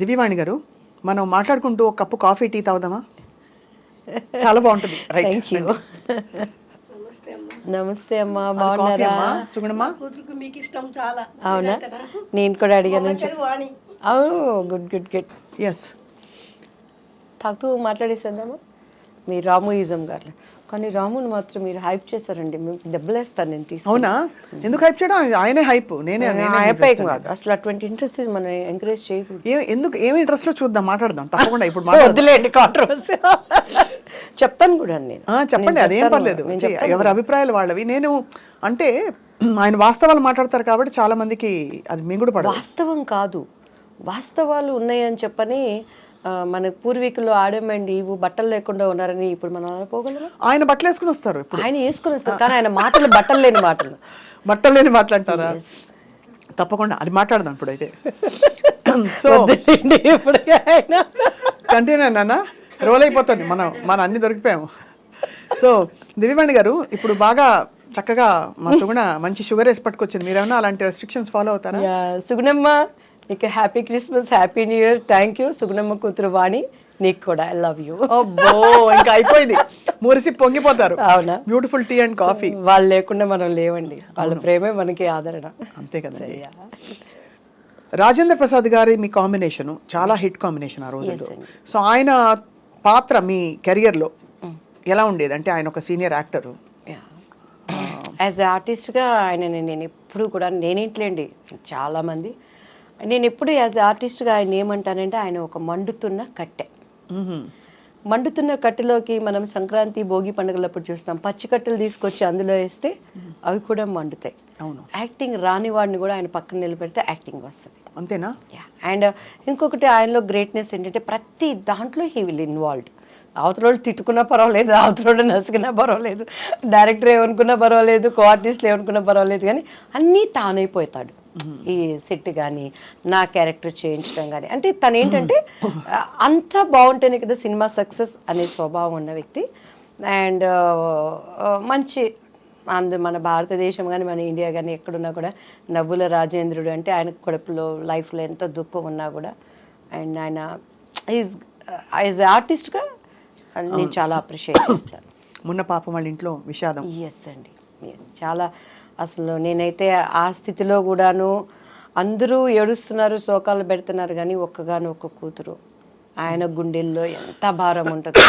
దివ్యవాణి గారు, మనం మాట్లాడుకుంటూ ఒక కప్పు కాఫీ టీ తాగుదామా? చాలా బాగుంటుంది. Thank you. నమస్తే అమ్మా, బాగున్నారా? సుగుణమ్మా, కూతురుకు మీకు ఇష్టం చాలా. అవునా, నేను కూడా అడిగాను. వాణి అవును, గుడ్ గుడ్ గుడ్. ఎస్, తాగుతూ మాట్లాడేసేద్దామా? మీ రాముయిజం గారు, కానీ రాముని మాత్రం మీరు హైప్ చేశారండి, మీకు దెబ్బలేస్తాను నేను తీసుకు. అవునా? ఎందుకు హైప్ చేయడం? ఆయనే హైప్, నేనే హైప్ కాదు అసలు. అటువంటి ఇంట్రెస్ట్ మనం ఎంకరేజ్ చేయకూడదు. ఎందుకు, ఏమి ఇంట్రెస్ట్ లో చూద్దాం, మాట్లాడదాం తప్పకుండా. ఇప్పుడు వద్దులేండి కాంట్రవర్సీ. చెప్తాను కూడా నేను. చెప్పండి, అదేం పర్లేదు. ఎవరి అభిప్రాయాలు వాళ్ళవి. నేను అంటే ఆయన వాస్తవాలు మాట్లాడతారు కాబట్టి చాలా మందికి అది మింగుడు పడదు. వాస్తవం కాదు, వాస్తవాలు ఉన్నాయని చెప్పని మన పూర్వీకులు ఆడమండి ఇవి బట్టలు లేకుండా ఉన్నారని ఇప్పుడు మనం పోగలరా? ఆయన బట్టలు వేసుకుని వస్తారు, ఇప్పుడు ఆయన వేసుకుని వస్తారు, కానీ ఆయన మాటలు బట్టలు లేని మాటలు. బట్టలు లేని మాట్లాడతారా? తప్పకుండా అది మాట్లాడదాం ఇప్పుడు. అయితే సో ఇప్పుడు కంటిన్యూ నాన్న, రోల్ అయిపోతుంది. మనం అన్ని దొరికిపోయాము. సో దివ్యవాణి గారు, ఇప్పుడు బాగా చక్కగా మా సుగుణ మంచి షుగర్ వేసి పట్టుకొచ్చింది. మీరేమన్నా అలాంటి రెస్ట్రిక్షన్స్ ఫాలో అవుతారా? సుగుణమ్మ, నీకు happy Christmas, happy new year. Thank you Sugunamma కూతురు వాణి, నీకు కూడా ఐ లవ్ యూ. అబ్బో, ఇంకా అయిపోయింది, మురిసి పొంగిపోతారు. అవునా? Beautiful tea and coffee. వాళ్ళు లేకుండా మనం లేవండి, వాళ్ళ ప్రేమే మనకి ఆదరణ. అంతే కదా. రాజేంద్ర ప్రసాద్ గారి మీ కాంబినేషన్ చాలా హిట్ కాంబినేషన్ ఆ రోజుల్లో. సో ఆయన పాత్ర మీ కెరియర్లో ఎలా ఉండేది? అంటే ఆయన ఒక సీనియర్ యాక్టర్. యాజ్ ఎ ఆర్టిస్ట్గా ఆయన నేను ఎప్పుడు కూడా, నేనేంట్లేండి చాలామంది, నేను ఎప్పుడు యాజ్ ఎ ఆర్టిస్ట్గా ఆయన ఏమంటానంటే ఆయన ఒక మండుతున్న కట్టె. మండుతున్న కట్టెలోకి మనం సంక్రాంతి భోగి పండుగలప్పుడు చూస్తాం, పచ్చి కట్టెలు తీసుకొచ్చి అందులో వేస్తే అవి కూడా మండుతాయి. అవును. యాక్టింగ్ రాని వాడిని కూడా ఆయన పక్కన నిలబెడితే యాక్టింగ్ వస్తుంది. అంతేనా? అండ్ ఇంకొకటి ఆయనలో గ్రేట్నెస్ ఏంటంటే ప్రతి దాంట్లో హీ విల్ ఇన్వాల్వ్డ్. అవతల తిట్టుకున్నా పర్వాలేదు, అవతల నసుకున్నా పర్వాలేదు, డైరెక్టర్ ఏమనుకున్నా పర్వాలేదు, కో ఆర్టిస్టులు ఏమనుకున్నా పర్వాలేదు, కానీ అన్నీ తానైపోతాడు. ఈ సెట్ కానీ నా క్యారెక్టర్ చేయించడం కానీ, అంటే తను ఏంటంటే అంతా బాగుంటేనే కదా సినిమా సక్సెస్ అనే స్వభావం ఉన్న వ్యక్తి. అండ్ మంచి మన భారతదేశం కానీ మన ఇండియా కానీ ఎక్కడున్నా కూడా నవ్వుల రాజేంద్రుడు అంటే ఆయన కడుపులో లైఫ్లో ఎంత దుఃఖం ఉన్నా కూడా, అండ్ ఆయన యాజ్ ఆర్టిస్ట్గా నేను చాలా అప్రిషియేట్ చేస్తాను. మొన్న పాపం వాళ్ళ ఇంట్లో విషాదం. ఎస్ అండి, ఎస్. చాలా అసలు నేనైతే ఆ స్థితిలో కూడాను అందరూ ఏడుస్తున్నారు, శోకాలు పెడుతున్నారు, కానీ ఒక్క కూతురు ఆయన గుండెల్లో ఎంత భారం ఉంటుంది.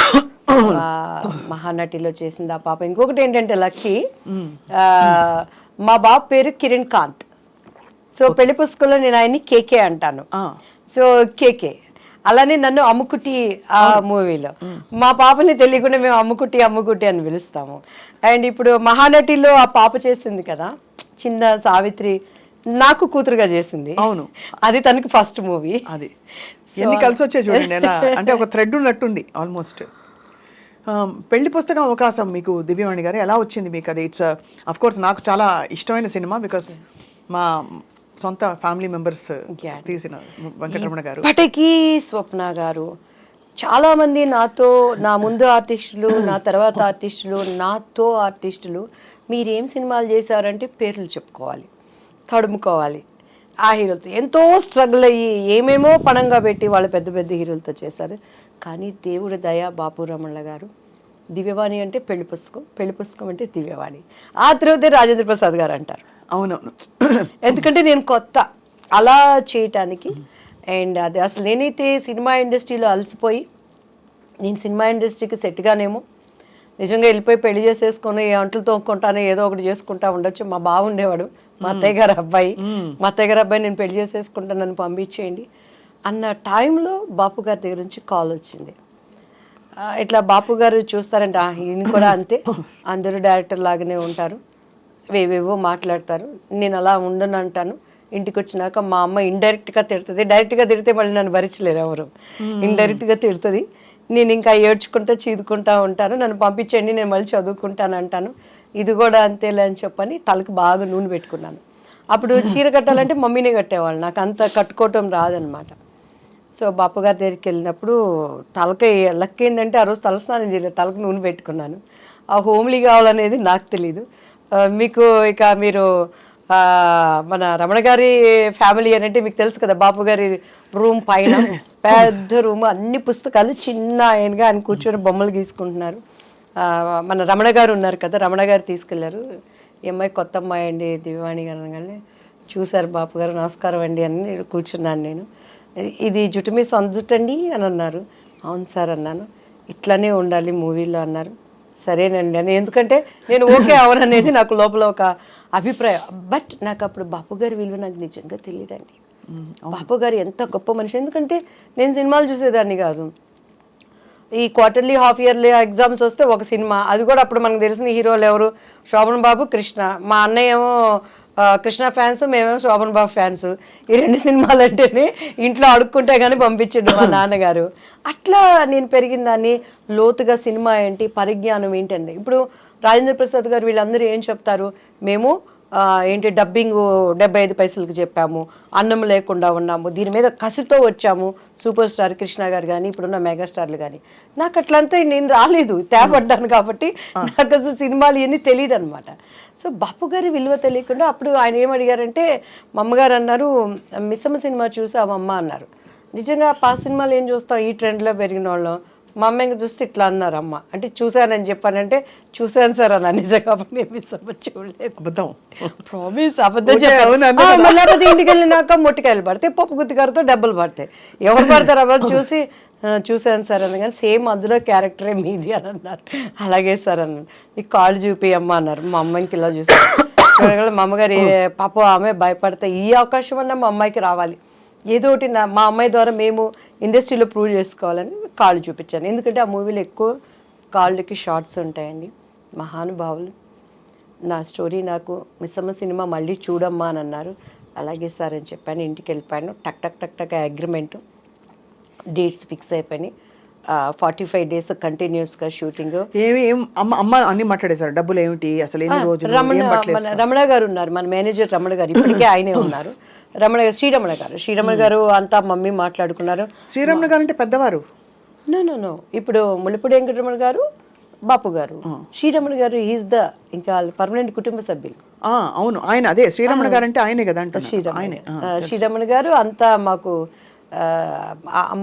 మహానటిలో చేసింది ఆ పాప. ఇంకొకటి ఏంటంటే లక్కీ, మా బాబు పేరు కిరణ్ కాంత్. సో పెళ్లి పుస్తకంలో నేను ఆయన్ని కేకే అంటాను. So KK. అలానే నన్ను అమ్ముకుట్టి ఆ మూవీలో, మా పాపని తెలియకుండా మేము అమ్ముకుట్టి అని పిలుస్తాము. అండ్ ఇప్పుడు మహానటిలో ఆ పాప చేసింది కదా చిన్న సావిత్రి, నాకు కూతురుగా చేసింది. అవును, అది తనకి ఫస్ట్ మూవీ. అది ఎన్ని కలిసి వచ్చాయి చూడండి ఎలా, అంటే ఒక థ్రెడ్ ఉన్నట్టుంది ఆల్మోస్ట్. పెళ్లి పుస్తకం అవకాశం మీకు దివ్యవాణి గారు ఎలా వచ్చింది మీకు? అది ఇట్స్ అఫ్ కోర్స్ నాకు చాలా ఇష్టమైన సినిమా, బికాస్ మా సొంత ఫ్యామిలీ మెంబర్స్ తీసిన వెంకటరమణ గారు. ఇప్పటికీ స్వప్న గారు, చాలామంది నాతో, నా ముందు ఆర్టిస్టులు, నా తర్వాత ఆర్టిస్టులు, నాతో ఆర్టిస్టులు మీరేం సినిమాలు చేశారంటే పేర్లు చెప్పుకోవాలి, తడుముకోవాలి. ఆ హీరోలతో ఎంతో స్ట్రగుల్ అయ్యి ఏమేమో పణంగా పెట్టి వాళ్ళు పెద్ద పెద్ద హీరోలతో చేశారు. కానీ దేవుడి దయ, బాపు రమణ గారు, దివ్యవాణి అంటే పెళ్లి పుస్తకం అంటే దివ్యవాణి, ఆ తర్వాతే రాజేంద్ర ప్రసాద్ గారు అంటారు. అవునవును, ఎందుకంటే నేను కొత్త అలా చేయటానికి. అండ్ అది అసలు నేనైతే సినిమా ఇండస్ట్రీలో అలసిపోయి, నేను సినిమా ఇండస్ట్రీకి సెట్గానేమో నిజంగా వెళ్ళిపోయి పెళ్లి చేసేసుకొని అంట్లు తోముకుంటాను, ఏదో ఒకటి చేసుకుంటా ఉండొచ్చు. మా బావ ఉండేవాడు, మా అత్తయ్య గారు అబ్బాయి నేను పెళ్లి చేసేసుకుంటా, నన్ను పంపించేయండి అన్న టైంలో బాపు గారి దగ్గర నుంచి కాల్ వచ్చింది. ఇట్లా బాపు గారు చూస్తారంటే ఈయన కూడా అంతే, అందరూ డైరెక్టర్ లాగానే ఉంటారు, వేవేవో మాట్లాడతారు, నేను అలా ఉండను అంటాను. ఇంటికి వచ్చినాక మా అమ్మ ఇండైరెక్ట్గా తిడుతుంది, డైరెక్ట్గా తిడితే మళ్ళీ నన్ను భరించలేరు ఎవరు, ఇండైరెక్ట్గా తిడుతుంది. నేను ఇంకా ఏడ్చుకుంటా చీదుకుంటా ఉంటాను, నన్ను పంపించండి నేను మళ్ళీ చదువుకుంటాను అంటాను. ఇది కూడా అంతేలే అని చెప్పని తలకు బాగా నూనె పెట్టుకున్నాను. అప్పుడు చీర కట్టాలంటే మమ్మీనే కట్టేవాళ్ళు, నాకు అంత కట్టుకోవటం రాదనమాట. సో బాపు గారి దగ్గరికి వెళ్ళినప్పుడు తలకి లక్ ఏంటంటే ఆ రోజు తలస్నానం చేయలేదు, తలకు నూనె పెట్టుకున్నాను. ఆ హోమ్లీ కావాలనేది నాకు తెలీదు. మీకు ఇక మీరు మన రమణ గారి ఫ్యామిలీ అని అంటే మీకు తెలుసు కదా, బాపు గారి రూమ్ పైన పెద్ద రూమ్, అన్ని పుస్తకాలు, చిన్న ఆయనగా ఆయన కూర్చొని బొమ్మలు గీసుకుంటున్నారు. మన రమణ గారు ఉన్నారు కదా, రమణ గారు తీసుకెళ్లారు. ఈ అమ్మాయి కొత్త అమ్మాయి అండి దివ్యవాణి గారు అనగానే చూశారు బాపు గారు, నమస్కారం అండి అని కూర్చున్నాను నేను. ఇది జుట్టు మీ సొంత జుట్టు అండి అని అన్నారు. అవును సార్ అన్నాను. ఇట్లానే ఉండాలి మూవీలో అన్నారు. సరేనండి అని, ఎందుకంటే నేను ఓకే అవననేది నాకు లోపల ఒక అభిప్రాయం. బట్ నాకు అప్పుడు బాపు గారి విలువ నాకు నిజంగా తెలియదండి. బాపు గారు ఎంత గొప్ప మనిషి, ఎందుకంటే నేను సినిమాలు చూసేదాన్ని కాదు. ఈ క్వార్టర్లీ హాఫ్ ఇయర్లీ ఎగ్జామ్స్ వస్తే ఒక సినిమా, అది కూడా అప్పుడు మనకు తెలిసిన హీరోలు ఎవరు, శోభన్ బాబు, కృష్ణ. మా అన్నయ్య ఏమో కృష్ణ ఫ్యాన్స్, మేమేమో శోభన్ బాబు ఫ్యాన్స్. ఈ 2 సినిమాలు అంటేనే ఇంట్లో అడుక్కుంటే కానీ పంపించండు మా నాన్నగారు. అట్లా నేను పెరిగిన దాన్ని. లోతుగా సినిమా ఏంటి, పరిజ్ఞానం ఏంటండి. ఇప్పుడు రాజేంద్ర ప్రసాద్ గారు వీళ్ళందరూ ఏం చెప్తారు, మేము ఏంటి డబ్బింగ్ 75 పైసలకు చెప్పాము, అన్నం లేకుండా ఉన్నాము, దీని మీద కసితో వచ్చాము. సూపర్ స్టార్ కృష్ణ గారు కానీ ఇప్పుడున్న మెగాస్టార్లు కానీ. నాకు అట్లంతా నేను రాలేదు, తేపడ్డాను కాబట్టి నాకు అసలు సినిమాలు ఇవన్నీ తెలియదు అనమాట. సో బాపు గారి విలువ తెలియకుండా అప్పుడు ఆయన ఏమడిగారంటే, మా అమ్మగారు అన్నారు, మిస్సమ్మ సినిమా చూసావమ్మ అన్నారు. నిజంగా పాత సినిమాలు ఏం చూస్తాం, ఈ ట్రెండ్లో పెరిగిన వాళ్ళం. మా అమ్మ ఇంకా చూస్తే ఇట్లా అన్నారు అమ్మ. అంటే చూశానని చెప్పానంటే, చూశాను సార్ అన్న. నిజంగా నేను మిస్సమ్మ చూడలేదు. అబద్ధం, ప్రామిస్ అబద్ధం చెప్పాను. లేకపోతే ఇంటికి వెళ్ళినాక మొట్టికాయలు పడితే పప్పు గుత్తిగారితో డబ్బులు పడతాయి. ఎవరు పడతారు అవన్నీ చూసి చూశాను సార్ అన్న. కానీ సేమ్ అందులో క్యారెక్టరే మీది అని అన్నారు. అలాగే సార్ అన్నాను. నీకు కాళ్ళు చూపి అమ్మ అన్నారు. మా అమ్మాయికి ఇలా చూసాను. మా అమ్మగారు పాప ఆమె భయపడతా, ఈ అవకాశం అన్నా మా అమ్మాయికి రావాలి, ఏదో ఒకటి మా అమ్మాయి ద్వారా మేము ఇండస్ట్రీలో ప్రూవ్ చేసుకోవాలని కాళ్ళు చూపించాను. ఎందుకంటే ఆ మూవీలో ఎక్కువ కాళ్ళకి షార్ట్స్ ఉంటాయండి. మహానుభావులు. నా స్టోరీ నాకు మిస్సమ్మ సినిమా మళ్ళీ చూడమ్మా అని అన్నారు. అలాగే సార్ అని చెప్పాను. ఇంటికి వెళ్ళిపోయాను. టక్ టక్ టక్ టక్ అగ్రిమెంటు, డేట్స్ ఫిక్స్ అయిపోయినాయి. 45 days కంటిన్యూస్గా షూటింగ్. అమ్మ అన్ని మాట్లాడేశారు, డబ్బులు ఏమిటి అసలు, ఎన్ని రోజులు? రమణ గారు ఉన్నారు, మన మేనేజర్ రమణ గారు, ఇప్పటికే ఆయనే ఉన్నారు. శ్రీరమణ గారు అంతా మమ్మీ మాట్లాడుకున్నారు. శ్రీరమణ గారు అంటే పెద్దవారు? నో ఇప్పుడు ముళ్ళపూడి వెంకటరమణ గారు, బాపు గారు. శ్రీరమణ గారు ఈజ్ ద ఇంకా పర్మనెంట్ కుటుంబ సభ్యులు. అవును, ఆయన అదే శ్రీరమణ గారు అంటే ఆయనే కదా. శ్రీరమణ గారు అంతా మాకు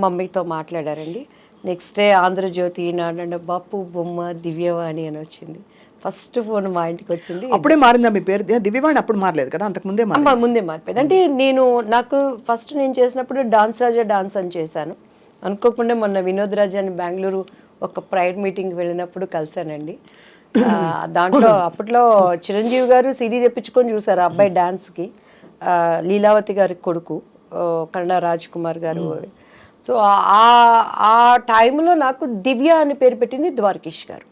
మమ్మీతో మాట్లాడారండి. నెక్స్ట్ డే ఆంధ్రజ్యోతి, ఈనాడు, బాపు బొమ్మ దివ్యవాణి అని వచ్చింది. ఫస్ట్ ఫోన్ మా ఇంటికి వచ్చింది. అప్పుడే మారిందా మీ పేరు? దివ్యవాణి అప్పుడు మారలేదు కదా, అంతకు ముందే ముందే మారిపోయింది. అంటే నాకు ఫస్ట్ నేను చేసినప్పుడు డాన్స్ రాజా డాన్స్ అని చేశాను. అనుకోకుండా మొన్న వినోద్ రాజా అని బెంగళూరు ఒక ప్రైడ్ మీటింగ్కి వెళ్ళినప్పుడు కలిశానండి. దాంట్లో అప్పట్లో చిరంజీవి గారు సిడీ తెప్పించుకొని చూసారు ఆ అబ్బాయి డాన్స్కి. లీలావతి గారి కొడుకు కన్నడ రాజ్ కుమార్ గారు. సో ఆ టైంలో నాకు దివ్య అని పేరు పెట్టింది ద్వారకేష్ గారు.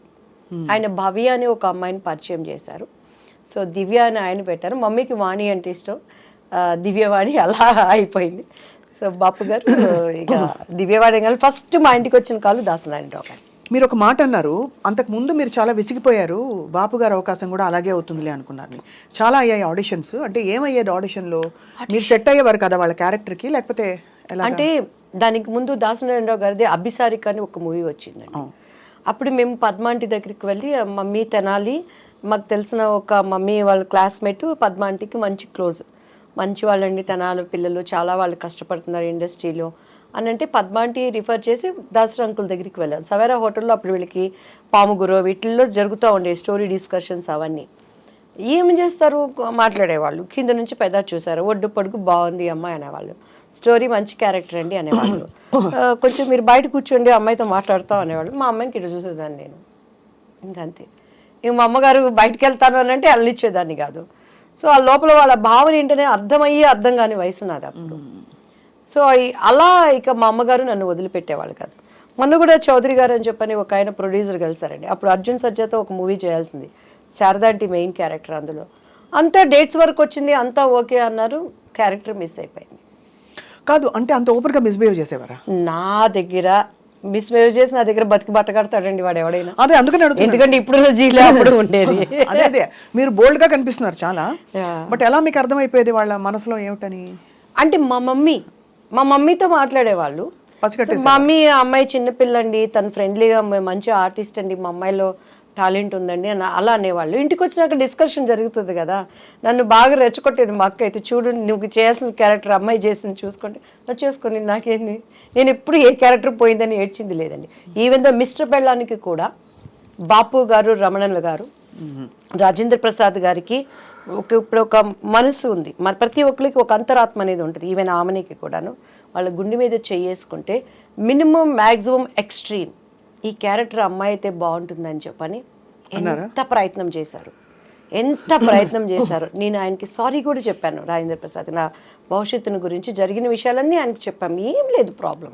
ఆయన భవ్య అని ఒక అమ్మాయిని పరిచయం చేశారు. సో దివ్య అని ఆయన పెట్టారు. మమ్మీకి వాణి అంటే ఇష్టం, దివ్యవాణి అలా అయిపోయింది. సో బాపు గారు ఇక దివ్యవాణి కానీ ఫస్ట్ మా ఇంటికి వచ్చిన కాలు దాసనారాయణరావు గారు. మీరు ఒక మాట అన్నారు, అంతకు ముందు మీరు చాలా విసిగిపోయారు, బాపు గారు అవకాశం కూడా అలాగే అవుతుందిలే అనుకున్నారు. చాలా అయ్యాయి ఆడిషన్స్. అంటే ఏమయ్యేది ఆడిషన్లో? మీరు సెట్ అయ్యేవారు కదా వాళ్ళ క్యారెక్టర్కి, లేకపోతే అంటే దానికి ముందు దాసనారాయణరావు గారిది అభిసారిక అని ఒక మూవీ వచ్చిందండి. అప్పుడు మేము పద్మాంటి దగ్గరికి వెళ్ళి, మమ్మీ తెనాలి, మాకు తెలిసిన ఒక మమ్మీ వాళ్ళ క్లాస్మేట్ పద్మాంటికి మంచి క్లోజ్, మంచి వాళ్ళండి తెనాలి పిల్లలు, చాలా వాళ్ళు కష్టపడుతున్నారు ఇండస్ట్రీలో అని అంటే పద్మాంటి రిఫర్ చేసి దాసరి అంకుల్ దగ్గరికి వెళ్ళాను. సవేరా హోటల్లో అప్పుడు వీళ్ళకి పాముగురు వీటిల్లో జరుగుతూ ఉండే స్టోరీ డిస్కషన్స్ అవన్నీ. ఏమి చేస్తారు, మాట్లాడేవాళ్ళు. కింద నుంచి పెద్ద చూసారు, ఒడ్డు పొడుగు బాగుంది అమ్మాయి అనేవాళ్ళు, స్టోరీ మంచి క్యారెక్టర్ అండి అనేవాళ్ళు. కొంచెం మీరు బయట కూర్చోండి అమ్మాయితో మాట్లాడతాం అనేవాళ్ళు. మా అమ్మాయికి ఇటు చూసేదాన్ని నేను, ఇంకంతే. ఇంక మా అమ్మగారు బయటకు వెళ్తాను అని అంటే అల్లిచ్చేదాన్ని కాదు. సో ఆ లోపల వాళ్ళ భావన ఏంటనే అర్థమయ్యి అర్థం కాని వయసు నాది అప్పుడు. సో అలా ఇక మా అమ్మగారు నన్ను వదిలిపెట్టేవాళ్ళు కాదు. మొన్న కూడా చౌదరి గారు అని చెప్పని ఒక ఆయన ప్రొడ్యూసర్ కలిసారండి. అప్పుడు అర్జున్ సర్జాతో ఒక మూవీ చేయాల్సింది, శారదాంటి మెయిన్ క్యారెక్టర్. అందులో అంతా డేట్స్ వరకు వచ్చింది, అంతా ఓకే అన్నారు, క్యారెక్టర్ మిస్ అయిపోయింది. కాదు అంటే అంత ఓపెన్గా మిస్బిహేవ్ చేసేవారా? నా దగ్గర మిస్బిహేవ్ చేసి నా దగ్గర బతికి బట్ట కడతాడండి వాడు ఎవడైనా. అదే అందుకని ఎందుకంటే ఇప్పుడు జీలో అప్పుడు ఉండేది. అదే మీరు బోల్డ్ గా కనిపిస్తున్నారు చాలా. బట్ ఎలా మీకు అర్థమైపోయేది వాళ్ళ మనసులో ఏమిటని? అంటే మా మమ్మీతో మాట్లాడేవాళ్ళు. మా మమ్మీ అమ్మాయి చిన్నపిల్లండి, తను ఫ్రెండ్లీగా మంచి ఆర్టిస్ట్ అండి, మా అమ్మాయిలో టాలెంట్ ఉందండి అని అలా అనేవాళ్ళు. ఇంటికి వచ్చినాక డిస్కషన్ జరుగుతుంది కదా. నన్ను బాగా రెచ్చగొట్టేది మా అక్క అయితే, చూడు నువ్వు చేయాల్సిన క్యారెక్టర్ అమ్మాయి చేసింది చూసుకుంటే, నా చేసుకొని నాకేంది, నేను ఎప్పుడు ఏ క్యారెక్టర్ పోయిందని ఏడ్చింది లేదండి. ఈవెన్ దో మిస్టర్ బెళ్ళానికి కూడా బాపు గారు, రమణన్ల గారు, రాజేంద్ర ప్రసాద్ గారికి ఇప్పుడు ఒక మనసు ఉంది, మన ప్రతి ఒక్కరికి ఒక అంతరాత్మ అనేది ఉంటుంది. ఈవెన్ ఆమెనికి కూడాను వాళ్ళ గుండె మీద చేసుకుంటే మినిమం మ్యాక్సిమం ఎక్స్ట్రీమ్ ఈ క్యారెక్టర్ అమ్మాయి అయితే బాగుంటుందని చెప్పని ఎంత ప్రయత్నం చేశారు, ఎంత ప్రయత్నం చేశారు. నేను ఆయనకి సారీ కూడా చెప్పాను, రాజేంద్ర ప్రసాద్ నా భవిష్యత్తును గురించి జరిగిన విషయాలన్నీ ఆయనకి చెప్పాము, ఏం లేదు ప్రాబ్లం.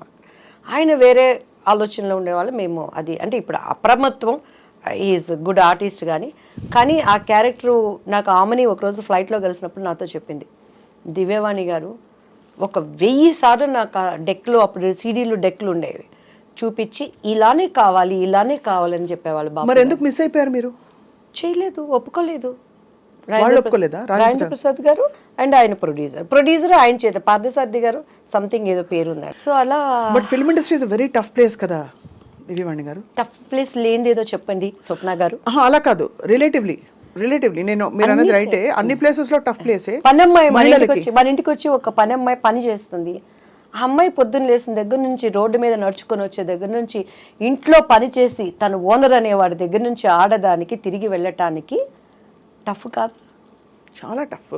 ఆయన వేరే ఆలోచనలో ఉండేవాళ్ళు, మేము అది అంటే ఇప్పుడు అప్రమత్వం, ఈజ్ గుడ్ ఆర్టిస్ట్ కానీ ఆ క్యారెక్టరు నాకు ఆమెని ఒకరోజు ఫ్లైట్లో కలిసినప్పుడు నాతో చెప్పింది, దివ్యవాణి గారు 1000 సార్లు నాకు ఆ డెక్లో, అప్పుడు సీడీలు డెక్లు ఉండేవి, చూపించి ఇలానే కావాలని చెప్పేవాళ్ళు. మరి ఎందుకు మిస్ అయిపోయారు మీరు? చేయలేదు, ఒప్పుకోలేదు. వాళ్ళు ఒప్పుకోలేదా? రాజేంద్ర ప్రసాద్ గారు అండ్ ఆయన ప్రొడ్యూసర్ ఆయన చేత పార్థసారథి గారు సంథింగ్ ఏదో పేరు ఉందండి. సో అలా. But film industry is very tough place కదా దివ్యవాణి గారు. టఫ్ ప్లేస్ లేనిది ఏదో చెప్పండి స్వప్న గారు. అలా కాదు, రిలేటివ్లీ నేను మీరు అన్నది రైటే, అన్ని ప్లేసెస్ లో టఫ్ ప్లేసే. పనమ్మాయి మన ఇంటికి వచ్చి ఒక పనమ్మాయి పని చేస్తుంది. ఆ అమ్మాయి పొద్దున్న లేసిన దగ్గర నుంచి, రోడ్డు మీద నడుచుకొని వచ్చే దగ్గర నుంచి, ఇంట్లో పని చేసి తను ఓనర్ అనేవాడి దగ్గర నుంచి ఆడదానికి తిరిగి వెళ్ళటానికి టఫ్ కాదు, చాలా టఫ్.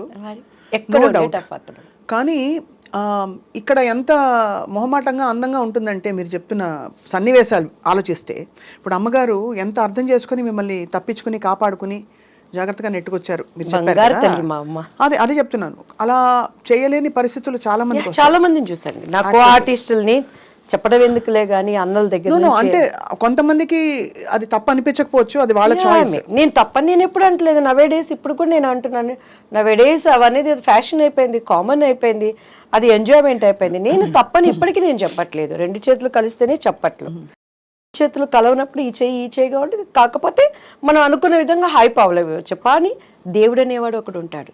ఎక్కడ టఫ్ అక్కడ. కానీ ఇక్కడ ఎంత మొహమాటంగా అందంగా ఉంటుందంటే, మీరు చెప్తున్న సన్నివేశాలు ఆలోచిస్తే, ఇప్పుడు అమ్మగారు ఎంత అర్థం చేసుకుని మిమ్మల్ని తప్పించుకుని కాపాడుకుని జాగ్రత్తగా నెట్టుకొచ్చారు. మీరు అదే చెప్తున్నాను, అలా చేయలేని పరిస్థితులు చాలా మందిని చూసాను. నాకు ఆర్టిస్టుల్ని చెప్పడం ఎందుకులే గానీ అన్నల దగ్గర అంటే కొంతమందికి అది తప్పు అనిపించకపోవచ్చు, అది వాళ్ళ చాయిస్. నేను తప్పని నేను ఎప్పుడు అంటలేదు. నవేడేస్ ఇప్పుడు కూడా నేను అంటున్నాను, నవేడేస్ అవనేది ఫ్యాషన్ అయిపోయింది, కామన్ అయిపోయింది, అది ఎంజాయ్మెంట్ అయిపోయింది. నేను తప్పని ఇప్పటికీ నేను చెప్పట్లేదు. 2 చేతులు కలిస్తేనే చెప్పట్లు, చేతులు కలవనప్పుడు ఈ చేయి కాబట్టి, కాకపోతే మనం అనుకున్న విధంగా హైప్ అవ్వలేవచ్చు. కానీ దేవుడు అనేవాడు ఒకటి ఉంటాడు,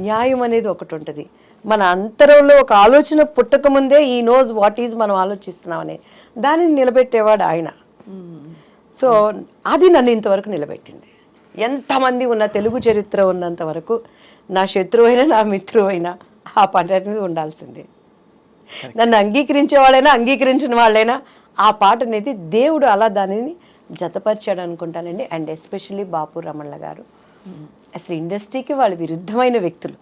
న్యాయం అనేది ఒకటి ఉంటుంది. మన అంతరంలో ఒక ఆలోచన పుట్టక ముందే ఈ నోస్ వాట్ ఈజ్ మనం ఆలోచిస్తున్నాం అనే దానిని నిలబెట్టేవాడు ఆయన. సో అది నన్ను ఇంతవరకు నిలబెట్టింది. ఎంతమంది ఉన్న తెలుగు చరిత్ర ఉన్నంత వరకు నా శత్రువు అయినా నా మిత్రువు అయినా ఆ పని అనేది ఉండాల్సిందే. నన్ను అంగీకరించే వాళ్ళైనా అంగీకరించిన వాళ్ళైనా ఆ పాట అనేది దేవుడు అలా దానిని జతపరిచాడు అనుకుంటానండి. అండ్ ఎస్పెషల్లీ బాపు రమణల గారు అసలు ఇండస్ట్రీకి వాళ్ళు విరుద్ధమైన వ్యక్తులు,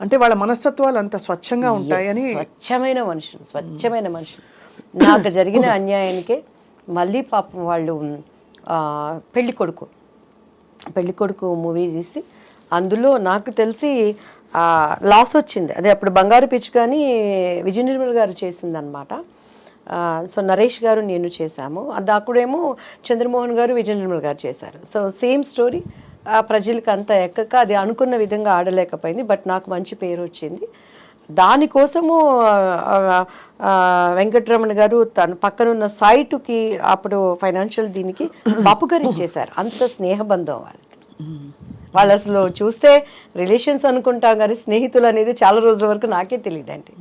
అంటే వాళ్ళ మనస్తత్వాలు అంత స్వచ్ఛంగా ఉంటాయని. స్వచ్ఛమైన మనుషులు. నాకు జరిగిన అన్యాయానికే మళ్ళీ పాపం వాళ్ళు పెళ్లి కొడుకు మూవీ తీసి అందులో నాకు తెలిసి లాస్ వచ్చింది. అదే అప్పుడు బంగారు పిచ్చి కానీ విజయ నిర్మల్ గారు చేసిందనమాట. సో నరేష్ గారు నేను చేశాము. అది అక్కడేమో చంద్రమోహన్ గారు విజయ నిర్మల్ గారు చేశారు. సో సేమ్ స్టోరీ ప్రజలకు అంతా ఎక్కక అది అనుకున్న విధంగా ఆడలేకపోయింది. బట్ నాకు మంచి పేరు వచ్చింది. దానికోసము వెంకటరమణ గారు తన పక్కనున్న సైటుకి అప్పుడు ఫైనాన్షియల్ దీనికి బాపు గారు ఇచ్చేశారు. అంత స్నేహబంధం వాళ్ళు అసలు చూస్తే రిలేషన్స్ అనుకుంటాం కానీ స్నేహితులు అనేది చాలా రోజుల వరకు నాకే తెలియదండి.